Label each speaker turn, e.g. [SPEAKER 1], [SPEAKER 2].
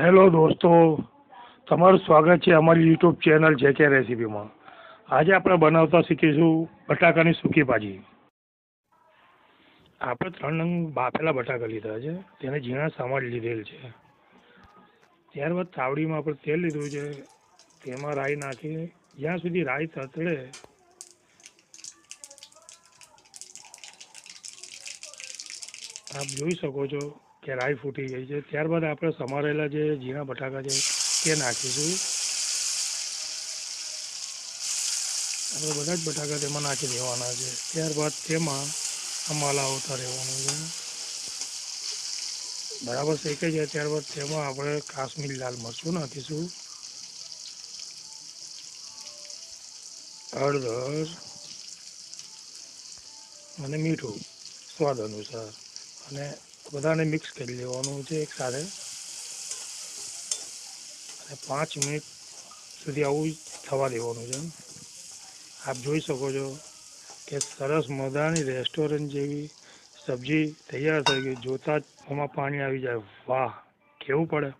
[SPEAKER 1] Hello દોસ્તો, તમારું સ્વાગત છે અમારી યુટ્યુબ ચેનલ JK રેસીપીમાં। આજે આપણે બનાવતા શીખીશું બટાકાની સૂકી ભાજી। આપણે 3 નંગ બાફેલા બટાકા લીધા છે, તેને ઝીણા સમારી લીધેલ છે। ત્યારબાદ તાવડીમાં આપણે તેલ લીધું છે, તેમાં રાઈ નાખી જ્યાં સુધી રાઈ તતડે આપ જોઈ શકો છો કે રાઈ ફૂટી ગઈ છે। ત્યારબાદ આપણે સમારેલા જે ઝીણા બટાકા છે તે નાખીશું। આપણે બધા જ બટાકા તેમાં નાખી દેવાના છે। ત્યારબાદ તેમાં હલાવતા રહેવાનું છે, બરાબર શેકાઈ જાય ત્યારબાદ તેમાં આપણે કાશ્મીરી લાલ મરચું નાખીશું, હળદર અને મીઠું સ્વાદ અનુસાર, અને બધાને મિક્સ કરી લેવાનું છે એક સાથે, અને 5 મિનિટ સુધી આવું થવા દેવાનું છે। આપ જોઈ શકો છો કે સરસ મજાની રેસ્ટોરન્ટ જેવી સબ્જી તૈયાર થઈ ગઈ। જોતાં જ મોંમાં પાણી આવી જાય, વાહ કેવું પડે।